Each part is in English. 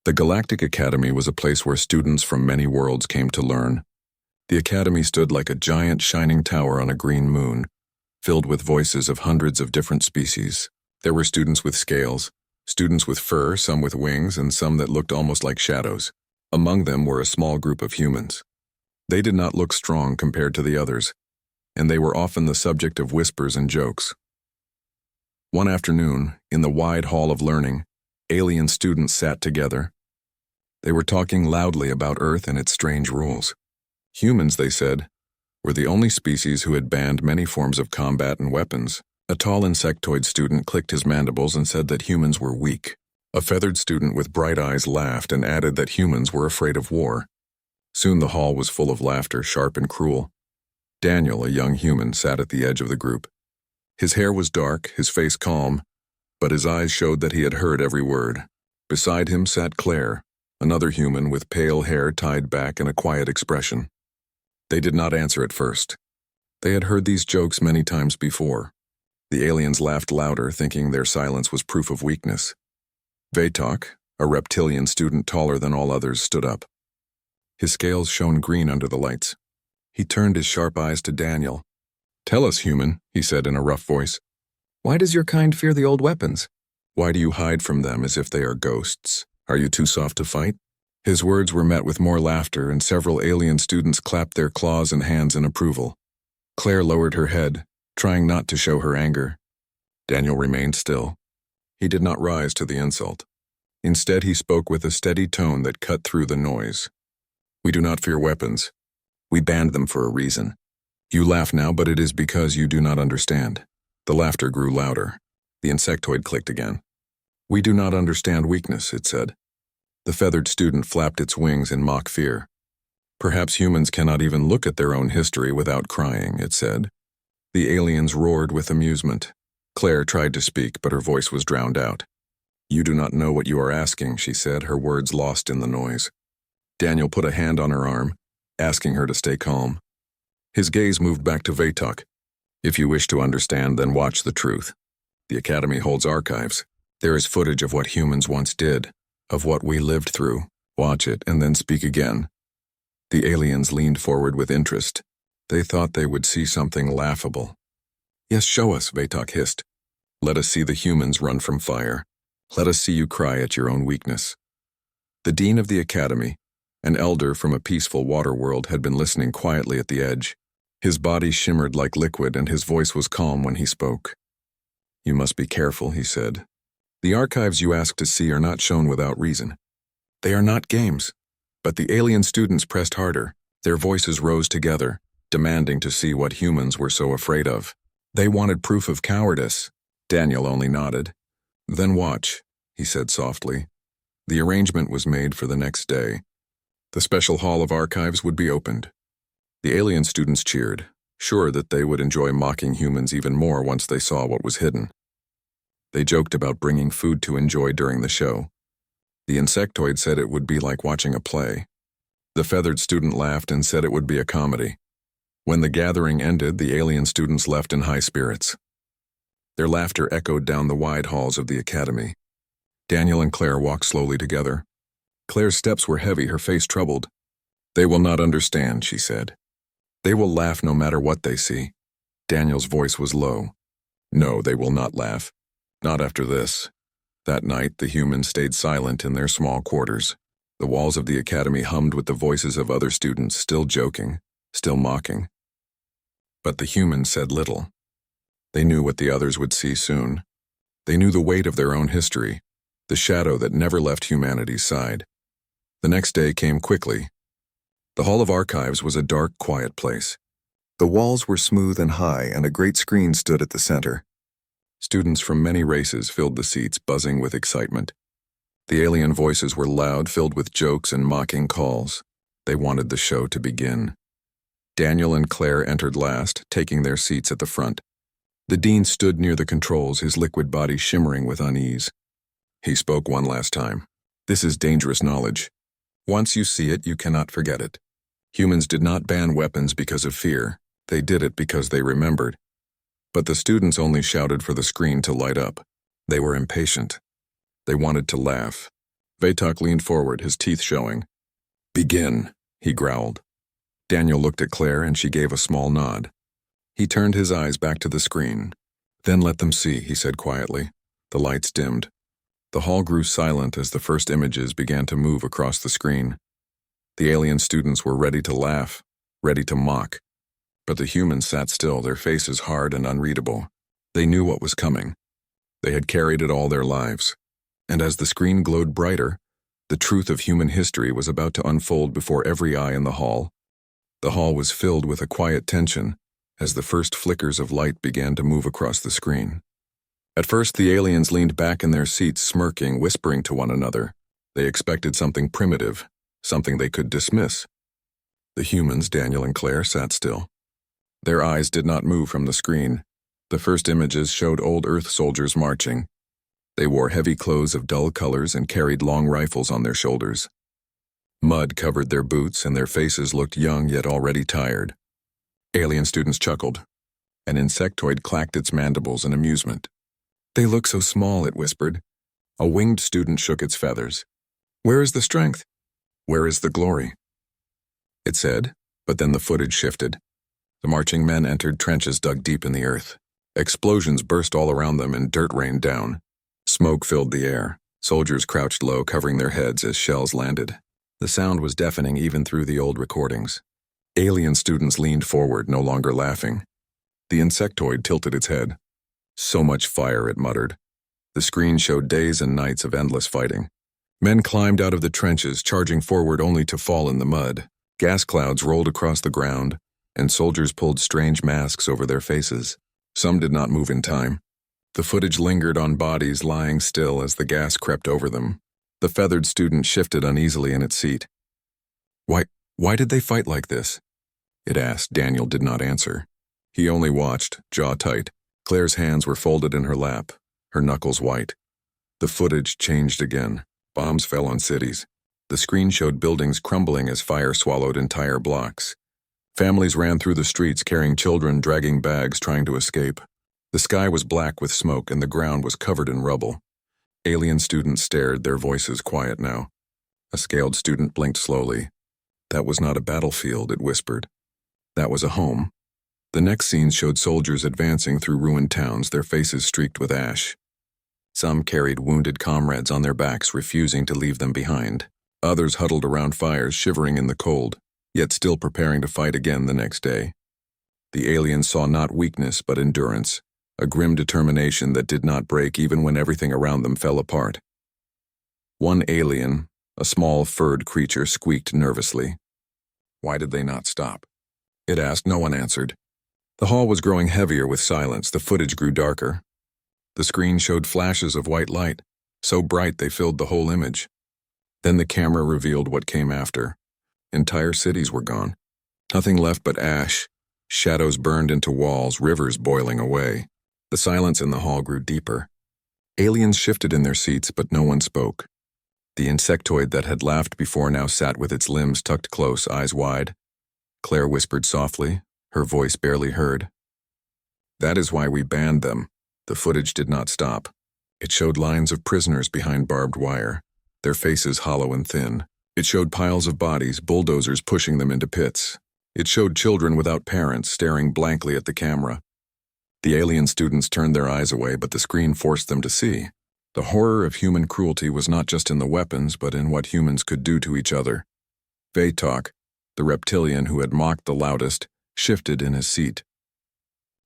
The Galactic Academy was a place where students from many worlds came to learn. The academy stood like a giant shining tower on a green moon, filled with voices of hundreds of different species. There were students with scales, students with fur, some with wings, and some that looked almost like shadows. Among them were a small group of humans. They did not look strong compared to the others, and they were often the subject of whispers and jokes. One afternoon, in the wide hall of learning, alien students sat together. They were talking loudly about Earth and its strange rules. Humans, they said, were the only species who had banned many forms of combat and weapons. A tall insectoid student clicked his mandibles and said that humans were weak. A feathered student with bright eyes laughed and added that humans were afraid of war. Soon the hall was full of laughter, sharp and cruel. Daniel, a young human, sat at the edge of the group. His hair was dark, his face calm, but his eyes showed that he had heard every word. Beside him sat Claire, another human with pale hair tied back and a quiet expression. They did not answer at first. They had heard these jokes many times before. The aliens laughed louder, thinking their silence was proof of weakness. Vaitok, a reptilian student taller than all others, stood up. His scales shone green under the lights. He turned his sharp eyes to Daniel. "Tell us, human," he said in a rough voice. "Why does your kind fear the old weapons? Why do you hide from them as if they are ghosts? Are you too soft to fight?" His words were met with more laughter, and several alien students clapped their claws and hands in approval. Claire lowered her head, trying not to show her anger. Daniel remained still. He did not rise to the insult. Instead, he spoke with a steady tone that cut through the noise. "We do not fear weapons. We banned them for a reason. You laugh now, but it is because you do not understand." The laughter grew louder. The insectoid clicked again. "We do not understand weakness," it said. The feathered student flapped its wings in mock fear. "Perhaps humans cannot even look at their own history without crying," it said. The aliens roared with amusement. Claire tried to speak, but her voice was drowned out. "You do not know what you are asking," she said, her words lost in the noise. Daniel put a hand on her arm, asking her to stay calm. His gaze moved back to Vaitok. "If you wish to understand, then watch the truth. The Academy holds archives. There is footage of what humans once did, of what we lived through. Watch it and then speak again." The aliens leaned forward with interest. They thought they would see something laughable. "Yes, show us," Vaitok hissed. "Let us see the humans run from fire. Let us see you cry at your own weakness." The dean of the academy, an elder from a peaceful water world, had been listening quietly at the edge. His body shimmered like liquid and his voice was calm when he spoke. "You must be careful," he said. "The archives you ask to see are not shown without reason. They are not games." But the alien students pressed harder. Their voices rose together, demanding to see what humans were so afraid of. They wanted proof of cowardice. Daniel only nodded. "Then watch," he said softly. The arrangement was made for the next day. The special hall of archives would be opened. The alien students cheered, sure that they would enjoy mocking humans even more once they saw what was hidden. They joked about bringing food to enjoy during the show. The insectoid said it would be like watching a play. The feathered student laughed and said it would be a comedy. When the gathering ended, the alien students left in high spirits. Their laughter echoed down the wide halls of the academy. Daniel and Claire walked slowly together. Claire's steps were heavy, her face troubled. "They will not understand," she said. "They will laugh no matter what they see." Daniel's voice was low. "No, they will not laugh. Not after this." That night, the humans stayed silent in their small quarters. The walls of the academy hummed with the voices of other students, still joking, still mocking. But the humans said little. They knew what the others would see soon. They knew the weight of their own history, the shadow that never left humanity's side. The next day came quickly. The Hall of Archives was a dark, quiet place. The walls were smooth and high, and a great screen stood at the center. Students from many races filled the seats, buzzing with excitement. The alien voices were loud, filled with jokes and mocking calls. They wanted the show to begin. Daniel and Claire entered last, taking their seats at the front. The dean stood near the controls, his liquid body shimmering with unease. He spoke one last time. "This is dangerous knowledge. Once you see it, you cannot forget it. Humans did not ban weapons because of fear. They did it because they remembered." But the students only shouted for the screen to light up. They were impatient. They wanted to laugh. Vatok leaned forward, his teeth showing. "Begin," he growled. Daniel looked at Claire and she gave a small nod. He turned his eyes back to the screen. "Then let them see," he said quietly. The lights dimmed. The hall grew silent as the first images began to move across the screen. The alien students were ready to laugh, ready to mock. But the humans sat still, their faces hard and unreadable. They knew what was coming. They had carried it all their lives. And as the screen glowed brighter, the truth of human history was about to unfold before every eye in the hall. The hall was filled with a quiet tension as the first flickers of light began to move across the screen. At first, the aliens leaned back in their seats, smirking, whispering to one another. They expected something primitive, something they could dismiss. The humans, Daniel and Claire, sat still. Their eyes did not move from the screen. The first images showed old Earth soldiers marching. They wore heavy clothes of dull colors and carried long rifles on their shoulders. Mud covered their boots and their faces looked young yet already tired. Alien students chuckled. An insectoid clacked its mandibles in amusement. "They look so small," it whispered. A winged student shook its feathers. "Where is the strength? Where is the glory?" It said, but then the footage shifted. The marching men entered trenches dug deep in the earth. Explosions burst all around them and dirt rained down. Smoke filled the air. Soldiers crouched low, covering their heads as shells landed. The sound was deafening even through the old recordings. Alien students leaned forward, no longer laughing. The insectoid tilted its head. "So much fire," it muttered. The screen showed days and nights of endless fighting. Men climbed out of the trenches, charging forward only to fall in the mud. Gas clouds rolled across the ground, and soldiers pulled strange masks over their faces. Some did not move in time. The footage lingered on bodies lying still as the gas crept over them. The feathered student shifted uneasily in its seat. Why did they fight like this?" it asked. Daniel did not answer. He only watched, jaw tight. Claire's hands were folded in her lap, her knuckles white. The footage changed again. Bombs fell on cities. The screen showed buildings crumbling as fire swallowed entire blocks. Families ran through the streets carrying children, dragging bags, trying to escape. The sky was black with smoke and the ground was covered in rubble. Alien students stared, their voices quiet now. A scaled student blinked slowly. "That was not a battlefield," it whispered. "That was a home." The next scene showed soldiers advancing through ruined towns, their faces streaked with ash. Some carried wounded comrades on their backs, refusing to leave them behind. Others huddled around fires, shivering in the cold, yet still preparing to fight again the next day. The aliens saw not weakness but endurance, a grim determination that did not break even when everything around them fell apart. One alien, a small furred creature, squeaked nervously. Why did they not stop? It asked. No one answered. The hall was growing heavier with silence. The footage grew darker. The screen showed flashes of white light, so bright they filled the whole image. Then the camera revealed what came after. Entire cities were gone. Nothing left but ash. Shadows burned into walls, rivers boiling away. The silence in the hall grew deeper. Aliens shifted in their seats, but no one spoke. The insectoid that had laughed before now sat with its limbs tucked close, eyes wide. Claire whispered softly, her voice barely heard. "That is why we banned them." The footage did not stop. It showed lines of prisoners behind barbed wire, their faces hollow and thin. It showed piles of bodies, bulldozers pushing them into pits. It showed children without parents staring blankly at the camera. The alien students turned their eyes away, but the screen forced them to see. The horror of human cruelty was not just in the weapons, but in what humans could do to each other. Vatok, the reptilian who had mocked the loudest, shifted in his seat.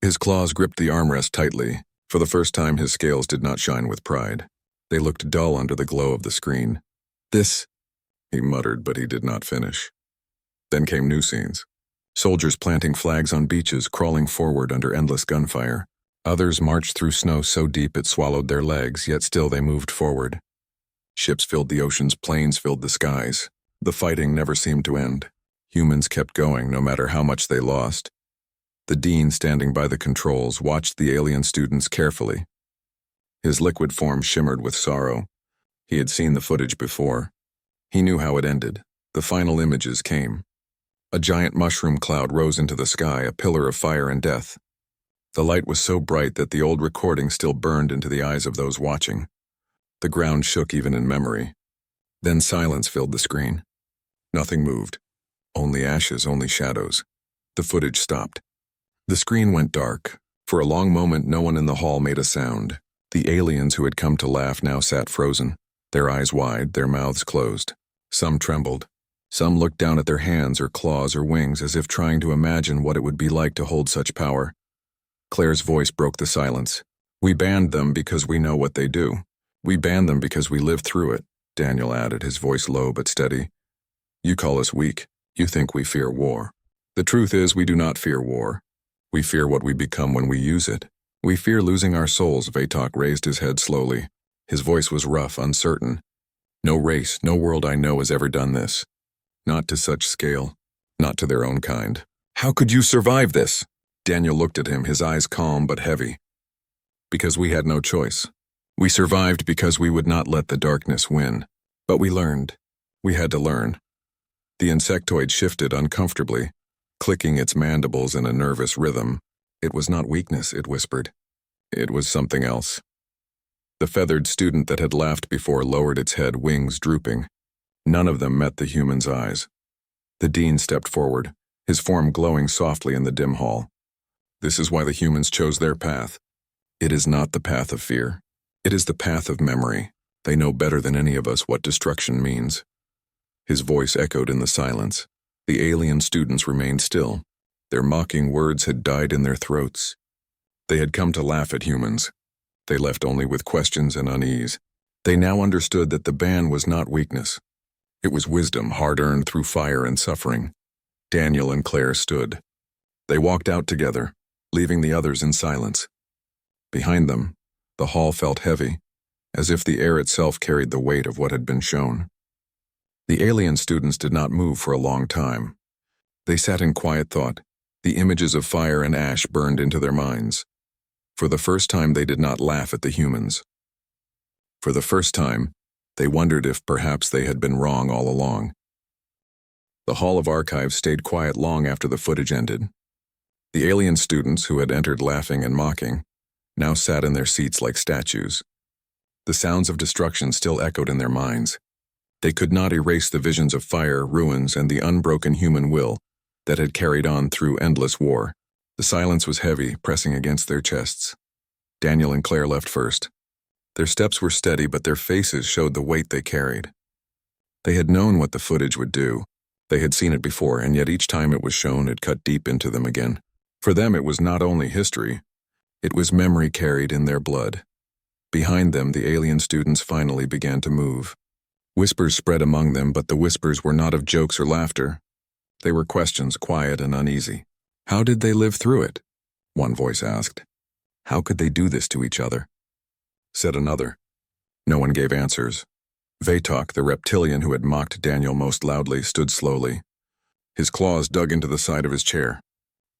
His claws gripped the armrest tightly. For the first time, his scales did not shine with pride. They looked dull under the glow of the screen. "This," he muttered, but he did not finish. Then came new scenes. Soldiers planting flags on beaches, crawling forward under endless gunfire. Others marched through snow so deep it swallowed their legs, yet still they moved forward. Ships filled the oceans, planes filled the skies. The fighting never seemed to end. Humans kept going, no matter how much they lost. The dean, standing by the controls, watched the alien students carefully. His liquid form shimmered with sorrow. He had seen the footage before. He knew how it ended. The final images came. A giant mushroom cloud rose into the sky, a pillar of fire and death. The light was so bright that the old recording still burned into the eyes of those watching. The ground shook even in memory. Then silence filled the screen. Nothing moved. Only ashes, only shadows. The footage stopped. The screen went dark. For a long moment, no one in the hall made a sound. The aliens who had come to laugh now sat frozen, their eyes wide, their mouths closed. Some trembled. Some looked down at their hands or claws or wings as if trying to imagine what it would be like to hold such power. Claire's voice broke the silence. "We banned them because we know what they do. We banned them because we lived through it," Daniel added, his voice low but steady. "You call us weak. You think we fear war. The truth is we do not fear war. We fear what we become when we use it. We fear losing our souls." Vatok raised his head slowly. His voice was rough, uncertain. "No race, no world I know has ever done this. Not to such scale. Not to their own kind. How could you survive this?" Daniel looked at him, his eyes calm but heavy. "Because we had no choice. We survived because we would not let the darkness win. But we learned. We had to learn." The insectoid shifted uncomfortably, clicking its mandibles in a nervous rhythm. It was not weakness, it whispered. It was something else. The feathered student that had laughed before lowered its head, wings drooping. None of them met the human's eyes. The dean stepped forward, his form glowing softly in the dim hall. "This is why the humans chose their path. It is not the path of fear. It is the path of memory. They know better than any of us what destruction means." His voice echoed in the silence. The alien students remained still. Their mocking words had died in their throats. They had come to laugh at humans. They left only with questions and unease. They now understood that the ban was not weakness. It was wisdom, hard-earned through fire and suffering. Daniel and Claire stood. They walked out together, leaving the others in silence. Behind them, the hall felt heavy, as if the air itself carried the weight of what had been shown. The alien students did not move for a long time. They sat in quiet thought. The images of fire and ash burned into their minds. For the first time, they did not laugh at the humans. For the first time, they wondered if perhaps they had been wrong all along. The Hall of Archives stayed quiet long after the footage ended. The alien students, who had entered laughing and mocking, now sat in their seats like statues. The sounds of destruction still echoed in their minds. They could not erase the visions of fire, ruins, and the unbroken human will that had carried on through endless war. The silence was heavy, pressing against their chests. Daniel and Claire left first. Their steps were steady, but their faces showed the weight they carried. They had known what the footage would do. They had seen it before, and yet each time it was shown, it cut deep into them again. For them, it was not only history. It was memory carried in their blood. Behind them, the alien students finally began to move. Whispers spread among them, but the whispers were not of jokes or laughter. They were questions, quiet and uneasy. "How did they live through it?" one voice asked. "How could they do this to each other?" said another. No one gave answers. Vatok, the reptilian who had mocked Daniel most loudly, stood slowly. His claws dug into the side of his chair.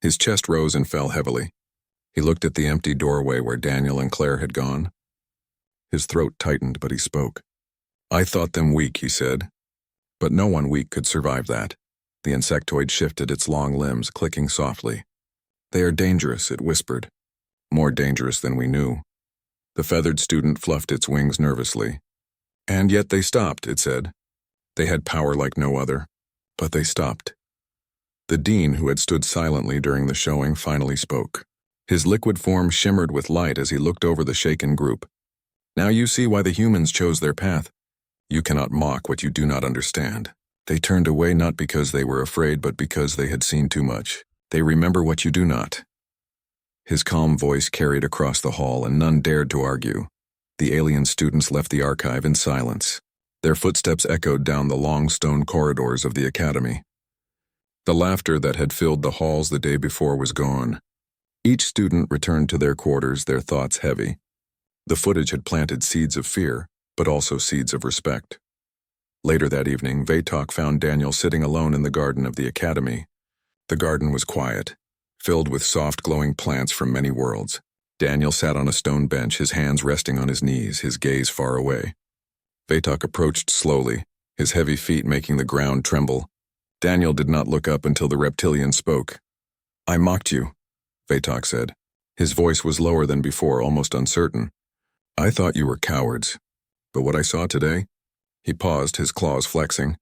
His chest rose and fell heavily. He looked at the empty doorway where Daniel and Claire had gone. His throat tightened, but he spoke. "I thought them weak," he said. "But no one weak could survive that." The insectoid shifted its long limbs, clicking softly. "They are dangerous," it whispered. "More dangerous than we knew." The feathered student fluffed its wings nervously. "And yet they stopped," it said. "They had power like no other. But they stopped." The dean, who had stood silently during the showing, finally spoke. His liquid form shimmered with light as he looked over the shaken group. "Now you see why the humans chose their path. You cannot mock what you do not understand. They turned away not because they were afraid, but because they had seen too much. They remember what you do not." His calm voice carried across the hall, and none dared to argue. The alien students left the archive in silence. Their footsteps echoed down the long stone corridors of the academy. The laughter that had filled the halls the day before was gone. Each student returned to their quarters, their thoughts heavy. The footage had planted seeds of fear, but also seeds of respect. Later that evening, Vatok found Daniel sitting alone in the garden of the academy. The garden was quiet, filled with soft glowing plants from many worlds. Daniel sat on a stone bench, his hands resting on his knees, his gaze far away. Vatok approached slowly, his heavy feet making the ground tremble. Daniel did not look up until the reptilian spoke. "I mocked you," Vatok said. His voice was lower than before, almost uncertain. "I thought you were cowards. But what I saw today?" He paused, his claws flexing.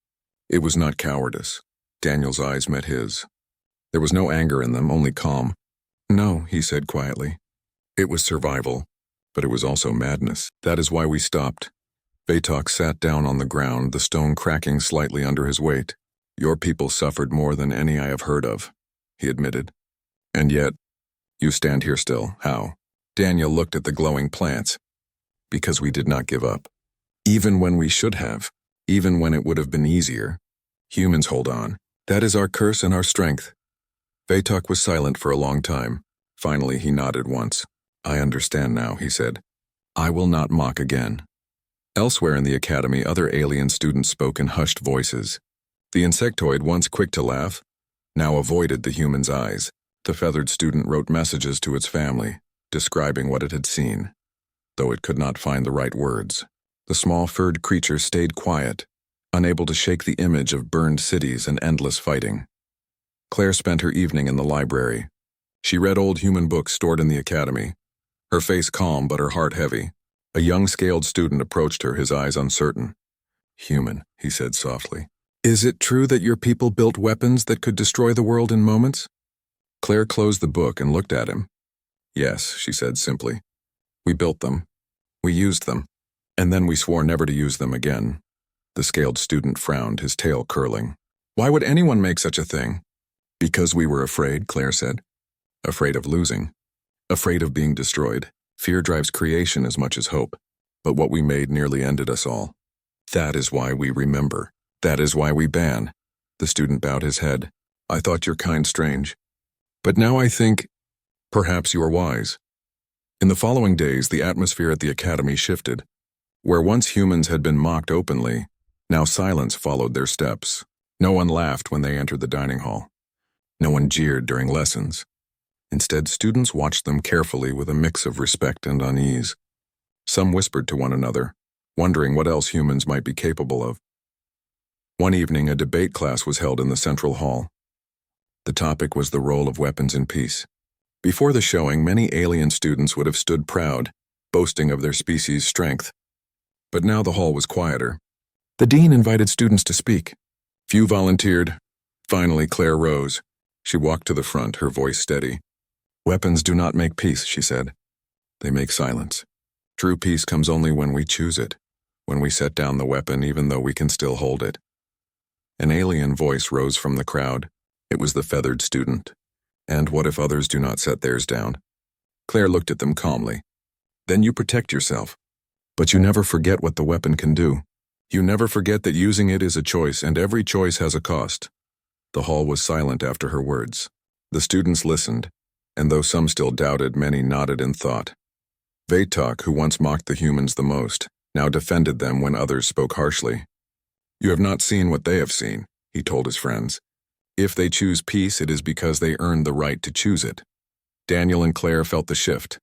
It was not cowardice. Daniel's eyes met his. There was no anger in them, only calm. No, he said quietly. It was survival, but it was also madness. That is why we stopped. Vatok sat down on the ground, the stone cracking slightly under his weight. Your people suffered more than any I have heard of, he admitted. And yet, you stand here still. How? Daniel looked at the glowing plants. Because we did not give up. Even when we should have. Even when it would have been easier. Humans hold on. That is our curse and our strength. Vatok was silent for a long time. Finally, he nodded once. I understand now, he said. I will not mock again. Elsewhere in the academy, other alien students spoke in hushed voices. The insectoid, once quick to laugh, now avoided the human's eyes. The feathered student wrote messages to its family, describing what it had seen, though it could not find the right words. The small furred creature stayed quiet, unable to shake the image of burned cities and endless fighting. Claire spent her evening in the library. She read old human books stored in the academy, her face calm but her heart heavy. A young scaled student approached her, his eyes uncertain. Human, he said softly. Is it true that your people built weapons that could destroy the world in moments? Claire closed the book and looked at him. Yes, she said simply. We built them. We used them. And then we swore never to use them again. The scaled student frowned, his tail curling. Why would anyone make such a thing? Because we were afraid, Claire said. Afraid of losing. Afraid of being destroyed. Fear drives creation as much as hope. But what we made nearly ended us all. That is why we remember. That is why we ban. The student bowed his head. I thought your kind strange. But now I think, perhaps you are wise. In the following days, the atmosphere at the academy shifted. Where once humans had been mocked openly, now silence followed their steps. No one laughed when they entered the dining hall. No one jeered during lessons. Instead, students watched them carefully with a mix of respect and unease. Some whispered to one another, wondering what else humans might be capable of. One evening, a debate class was held in the central hall. The topic was the role of weapons in peace. Before the showing, many alien students would have stood proud, boasting of their species' strength. But now the hall was quieter. The dean invited students to speak. Few volunteered. Finally, Claire rose. She walked to the front, her voice steady. Weapons do not make peace, she said. They make silence. True peace comes only when we choose it, when we set down the weapon even though we can still hold it. An alien voice rose from the crowd. It was the feathered student. And what if others do not set theirs down? Claire looked at them calmly. Then you protect yourself. But you never forget what the weapon can do. You never forget that using it is a choice, and every choice has a cost. The hall was silent after her words. The students listened, and though some still doubted, many nodded in thought. Vatok, who once mocked the humans the most, now defended them when others spoke harshly. You have not seen what they have seen, he told his friends. If they choose peace, it is because they earned the right to choose it. Daniel and Claire felt the shift.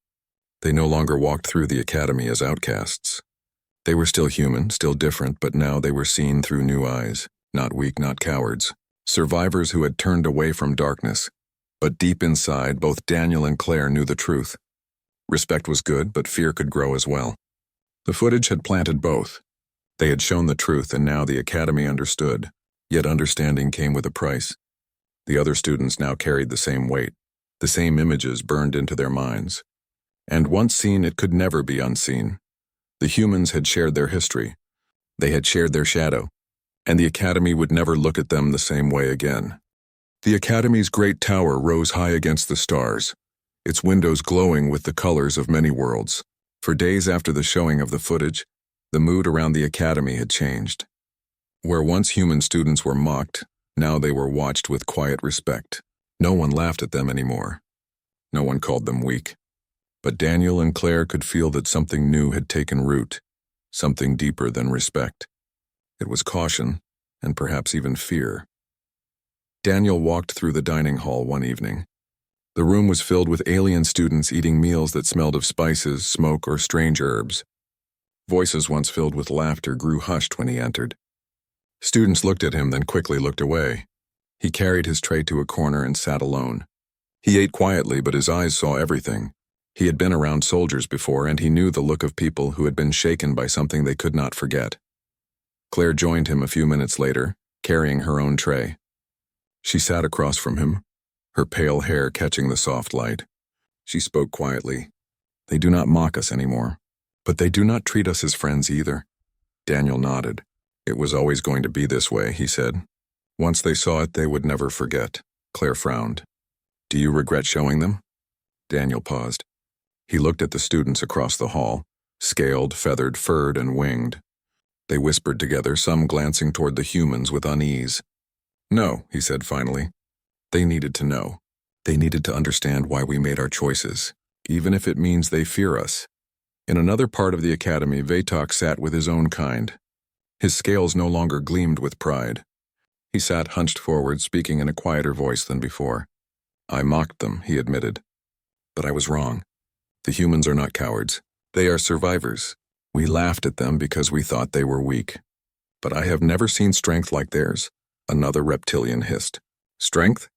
They no longer walked through the academy as outcasts. They were still human, still different, but now they were seen through new eyes, not weak, not cowards. Survivors who had turned away from darkness. But deep inside, both Daniel and Claire knew the truth. Respect was good, but fear could grow as well. The footage had planted both. They had shown the truth, and now the academy understood. Yet understanding came with a price. The other students now carried the same weight. The same images burned into their minds. And once seen, it could never be unseen. The humans had shared their history. They had shared their shadow. And the academy would never look at them the same way again. The academy's great tower rose high against the stars, its windows glowing with the colors of many worlds. For days after the showing of the footage, the mood around the academy had changed. Where once human students were mocked, now they were watched with quiet respect. No one laughed at them anymore. No one called them weak. But Daniel and Claire could feel that something new had taken root, something deeper than respect. It was caution, and perhaps even fear. Daniel walked through the dining hall one evening. The room was filled with alien students eating meals that smelled of spices, smoke, or strange herbs. Voices once filled with laughter grew hushed when he entered. Students looked at him, then quickly looked away. He carried his tray to a corner and sat alone. He ate quietly, but his eyes saw everything. He had been around soldiers before, and he knew the look of people who had been shaken by something they could not forget. Claire joined him a few minutes later, carrying her own tray. She sat across from him, her pale hair catching the soft light. She spoke quietly. They do not mock us anymore, but they do not treat us as friends either. Daniel nodded. It was always going to be this way, he said. Once they saw it, they would never forget. Claire frowned. Do you regret showing them? Daniel paused. He looked at the students across the hall, scaled, feathered, furred, and winged. They whispered together, some glancing toward the humans with unease. No, he said finally. They needed to know. They needed to understand why we made our choices, even if it means they fear us. In another part of the academy, Vatok sat with his own kind. His scales no longer gleamed with pride. He sat hunched forward, speaking in a quieter voice than before. I mocked them, he admitted. But I was wrong. The humans are not cowards. They are survivors. We laughed at them because we thought they were weak. But I have never seen strength like theirs, another reptilian hissed. Strength?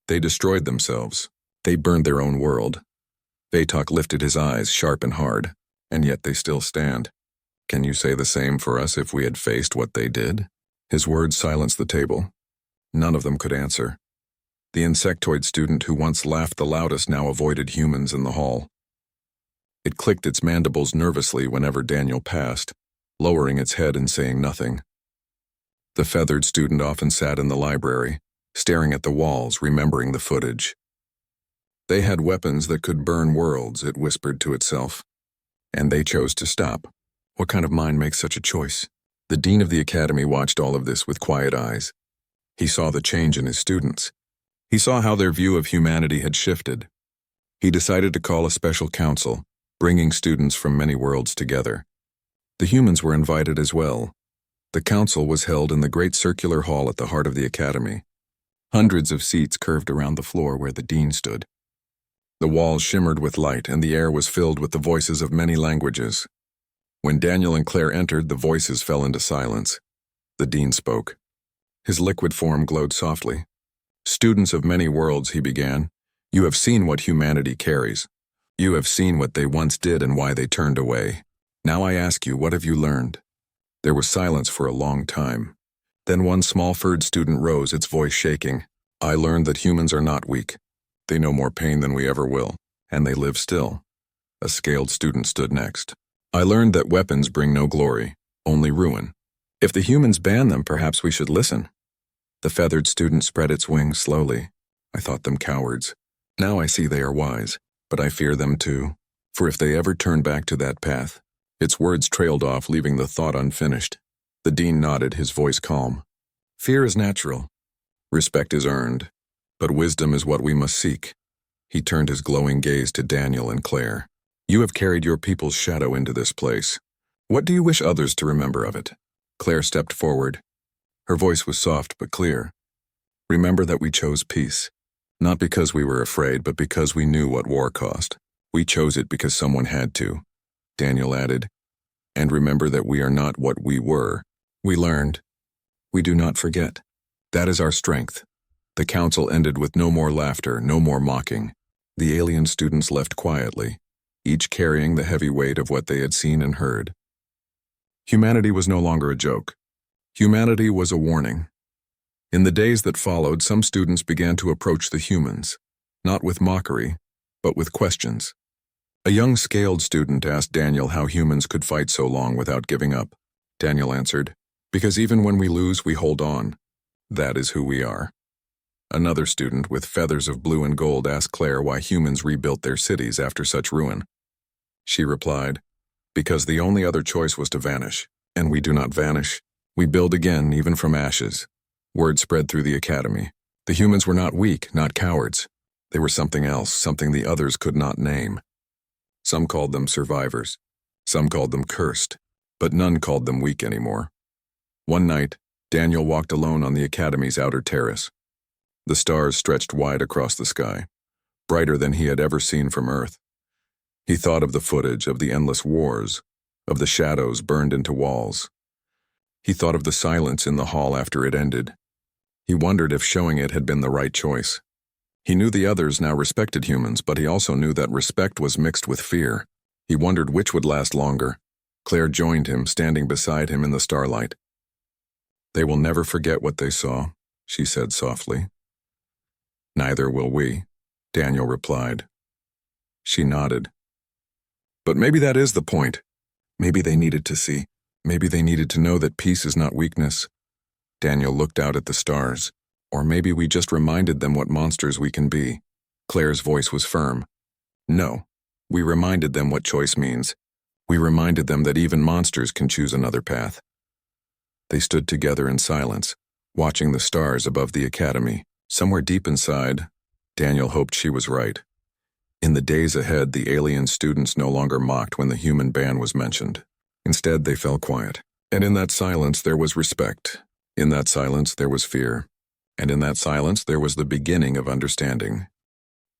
They destroyed themselves. They burned their own world. Vatok lifted his eyes, sharp and hard, and yet they still stand. Can you say the same for us if we had faced what they did? His words silenced the table. None of them could answer. The insectoid student who once laughed the loudest now avoided humans in the hall. It clicked its mandibles nervously whenever Daniel passed, lowering its head and saying nothing. The feathered student often sat in the library, staring at the walls, remembering the footage. They had weapons that could burn worlds, it whispered to itself. And they chose to stop. What kind of mind makes such a choice? The dean of the academy watched all of this with quiet eyes. He saw the change in his students. He saw how their view of humanity had shifted. He decided to call a special council, bringing students from many worlds together. The humans were invited as well. The council was held in the great circular hall at the heart of the academy. Hundreds of seats curved around the floor where the dean stood. The walls shimmered with light, and the air was filled with the voices of many languages. When Daniel and Claire entered, the voices fell into silence. The dean spoke. His liquid form glowed softly. Students of many worlds, he began, you have seen what humanity carries. You have seen what they once did and why they turned away. Now I ask you, what have you learned? There was silence for a long time. Then one small furred student rose, its voice shaking. I learned that humans are not weak. They know more pain than we ever will, and they live still. A scaled student stood next. I learned that weapons bring no glory, only ruin. If the humans ban them, perhaps we should listen. The feathered student spread its wings slowly. I thought them cowards. Now I see they are wise, but I fear them too. For if they ever turn back to that path, its words trailed off, leaving the thought unfinished. The dean nodded, his voice calm. Fear is natural. Respect is earned. But wisdom is what we must seek. He turned his glowing gaze to Daniel and Claire. You have carried your people's shadow into this place. What do you wish others to remember of it? Claire stepped forward. Her voice was soft but clear. Remember that we chose peace. Not because we were afraid, but because we knew what war cost. We chose it because someone had to. Daniel added. And remember that we are not what we were. We learned. We do not forget. That is our strength. The council ended with no more laughter, no more mocking. The alien students left quietly, each carrying the heavy weight of what they had seen and heard. Humanity was no longer a joke. Humanity was a warning. In the days that followed, some students began to approach the humans, not with mockery, but with questions. A young scaled student asked Daniel how humans could fight so long without giving up. Daniel answered, because even when we lose, we hold on. That is who we are. Another student with feathers of blue and gold asked Claire why humans rebuilt their cities after such ruin. She replied, because the only other choice was to vanish, and we do not vanish. We build again, even from ashes. Word spread through the academy. The humans were not weak, not cowards. They were something else, something the others could not name. Some called them survivors. Some called them cursed, but none called them weak anymore. One night, Daniel walked alone on the academy's outer terrace. The stars stretched wide across the sky, brighter than he had ever seen from Earth. He thought of the footage, of the endless wars, of the shadows burned into walls. He thought of the silence in the hall after it ended. He wondered if showing it had been the right choice. He knew the others now respected humans, but he also knew that respect was mixed with fear. He wondered which would last longer. Claire joined him, standing beside him in the starlight. They will never forget what they saw, she said softly. Neither will we, Daniel replied. She nodded. But maybe that is the point. Maybe they needed to see. Maybe they needed to know that peace is not weakness. Daniel looked out at the stars. Or maybe we just reminded them what monsters we can be. Claire's voice was firm. No, we reminded them what choice means. We reminded them that even monsters can choose another path. They stood together in silence, watching the stars above the academy. Somewhere deep inside, Daniel hoped she was right. In the days ahead, the alien students no longer mocked when the human ban was mentioned. Instead, they fell quiet. And in that silence, there was respect. In that silence, there was fear. And in that silence, there was the beginning of understanding.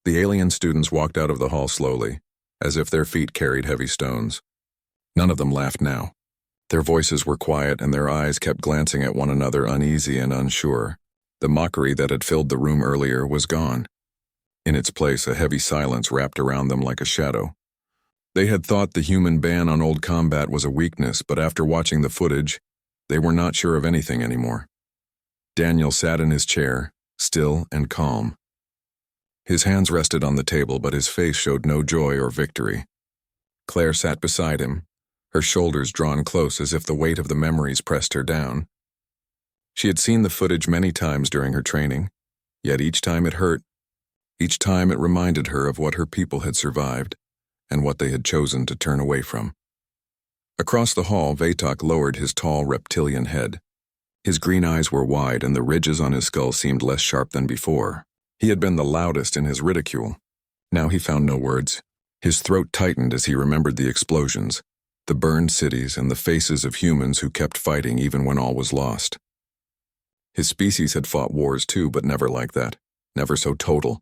The alien students walked out of the hall slowly, as if their feet carried heavy stones. None of them laughed now. Their voices were quiet and their eyes kept glancing at one another, uneasy and unsure. The mockery that had filled the room earlier was gone. In its place, a heavy silence wrapped around them like a shadow. They had thought the human ban on old combat was a weakness, but after watching the footage, they were not sure of anything anymore. Daniel sat in his chair, still and calm. His hands rested on the table, but his face showed no joy or victory. Claire sat beside him, her shoulders drawn close as if the weight of the memories pressed her down. She had seen the footage many times during her training, yet each time it hurt. Each time it reminded her of what her people had survived and what they had chosen to turn away from. Across the hall, Vatok lowered his tall reptilian head. His green eyes were wide and the ridges on his skull seemed less sharp than before. He had been the loudest in his ridicule. Now he found no words. His throat tightened as he remembered the explosions, the burned cities, and the faces of humans who kept fighting even when all was lost. His species had fought wars too, but never like that. Never so total.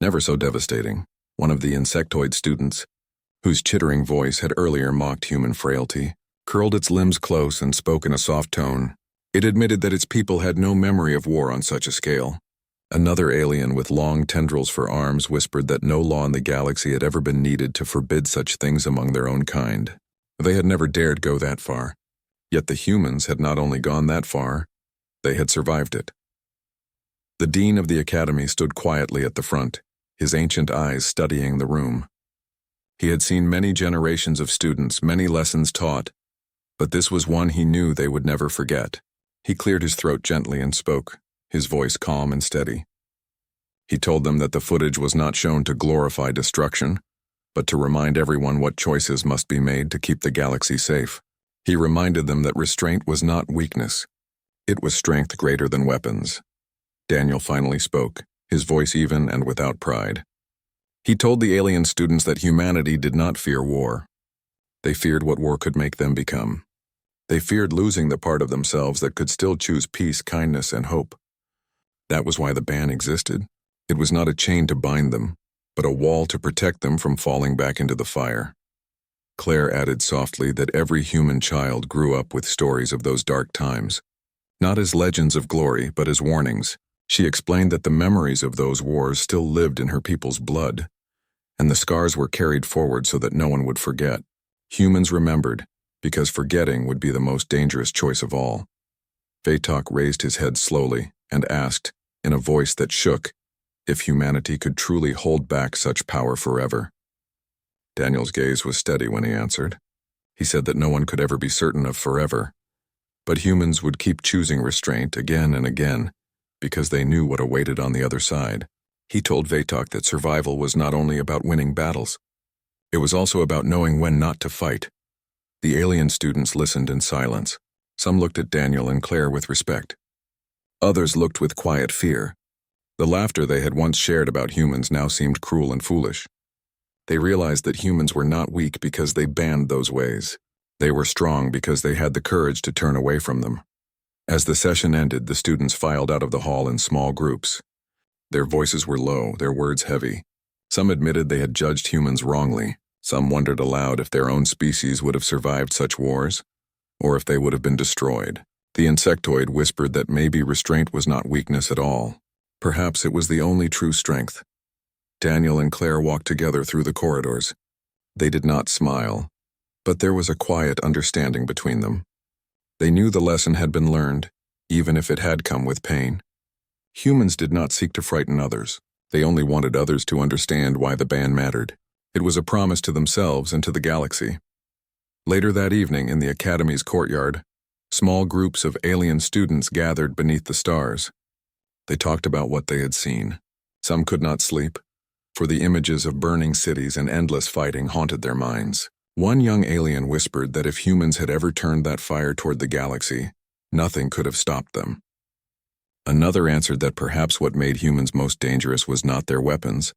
Never so devastating. One of the insectoid students, whose chittering voice had earlier mocked human frailty, curled its limbs close and spoke in a soft tone. It admitted that its people had no memory of war on such a scale. Another alien with long tendrils for arms whispered that no law in the galaxy had ever been needed to forbid such things among their own kind. They had never dared go that far. Yet the humans had not only gone that far, they had survived it. The dean of the academy stood quietly at the front, his ancient eyes studying the room. He had seen many generations of students, many lessons taught, but this was one he knew they would never forget. He cleared his throat gently and spoke, his voice calm and steady. He told them that the footage was not shown to glorify destruction, but to remind everyone what choices must be made to keep the galaxy safe. He reminded them that restraint was not weakness. It was strength greater than weapons. Daniel finally spoke, his voice even and without pride. He told the alien students that humanity did not fear war. They feared what war could make them become. They feared losing the part of themselves that could still choose peace, kindness, and hope. That was why the ban existed. It was not a chain to bind them, but a wall to protect them from falling back into the fire. Claire added softly that every human child grew up with stories of those dark times, not as legends of glory, but as warnings. She explained that the memories of those wars still lived in her people's blood, and the scars were carried forward so that no one would forget. Humans remembered, because forgetting would be the most dangerous choice of all. Vatok raised his head slowly and asked, in a voice that shook, if humanity could truly hold back such power forever. Daniel's gaze was steady when he answered. He said that no one could ever be certain of forever, but humans would keep choosing restraint again and again, because they knew what awaited on the other side. He told Vatok that survival was not only about winning battles, it was also about knowing when not to fight. The alien students listened in silence. Some looked at Daniel and Claire with respect. Others looked with quiet fear. The laughter they had once shared about humans now seemed cruel and foolish. They realized that humans were not weak because they banned those ways. They were strong because they had the courage to turn away from them. As the session ended, the students filed out of the hall in small groups. Their voices were low, their words heavy. Some admitted they had judged humans wrongly. Some wondered aloud if their own species would have survived such wars, or if they would have been destroyed. The insectoid whispered that maybe restraint was not weakness at all. Perhaps it was the only true strength. Daniel and Claire walked together through the corridors. They did not smile, but there was a quiet understanding between them. They knew the lesson had been learned, even if it had come with pain. Humans did not seek to frighten others. They only wanted others to understand why the ban mattered. It was a promise to themselves and to the galaxy. Later that evening, in the Academy's courtyard, small groups of alien students gathered beneath the stars. They talked about what they had seen. Some could not sleep, for the images of burning cities and endless fighting haunted their minds. One young alien whispered that if humans had ever turned that fire toward the galaxy, nothing could have stopped them. Another answered that perhaps what made humans most dangerous was not their weapons,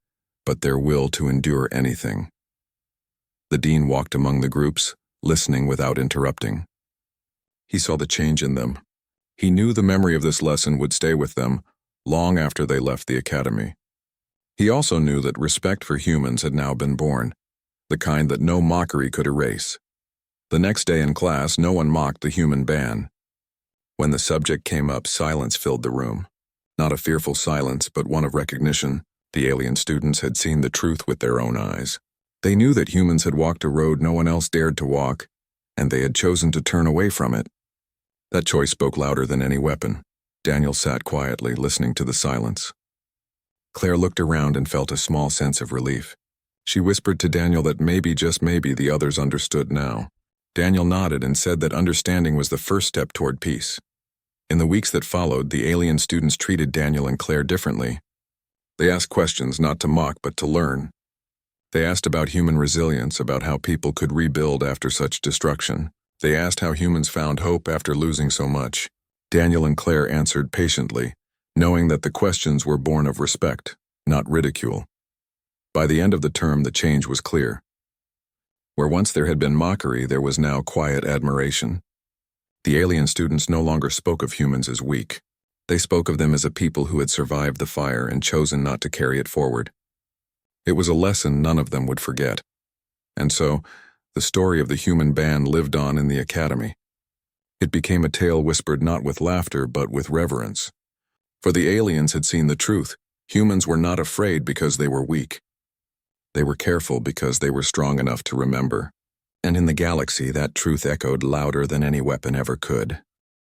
but their will to endure anything. The dean walked among the groups, listening without interrupting. He saw the change in them. He knew the memory of this lesson would stay with them long after they left the academy. He also knew that respect for humans had now been born, the kind that no mockery could erase. The next day in class, no one mocked the human ban. When the subject came up, silence filled the room. Not a fearful silence, but one of recognition. The alien students had seen the truth with their own eyes. They knew that humans had walked a road no one else dared to walk, and they had chosen to turn away from it. That choice spoke louder than any weapon. Daniel sat quietly, listening to the silence. Claire looked around and felt a small sense of relief. She whispered to Daniel that maybe, just maybe, the others understood now. Daniel nodded and said that understanding was the first step toward peace. In the weeks that followed, the alien students treated Daniel and Claire differently. They asked questions not to mock but to learn. They asked about human resilience, about how people could rebuild after such destruction. They asked how humans found hope after losing so much. Daniel and Claire answered patiently, knowing that the questions were born of respect, not ridicule. By the end of the term, the change was clear. Where once there had been mockery, there was now quiet admiration. The alien students no longer spoke of humans as weak. They spoke of them as a people who had survived the fire and chosen not to carry it forward. It was a lesson none of them would forget. And so, the story of the human band lived on in the academy. It became a tale whispered not with laughter but with reverence. For the aliens had seen the truth. Humans were not afraid because they were weak. They were careful because they were strong enough to remember. And in the galaxy, that truth echoed louder than any weapon ever could.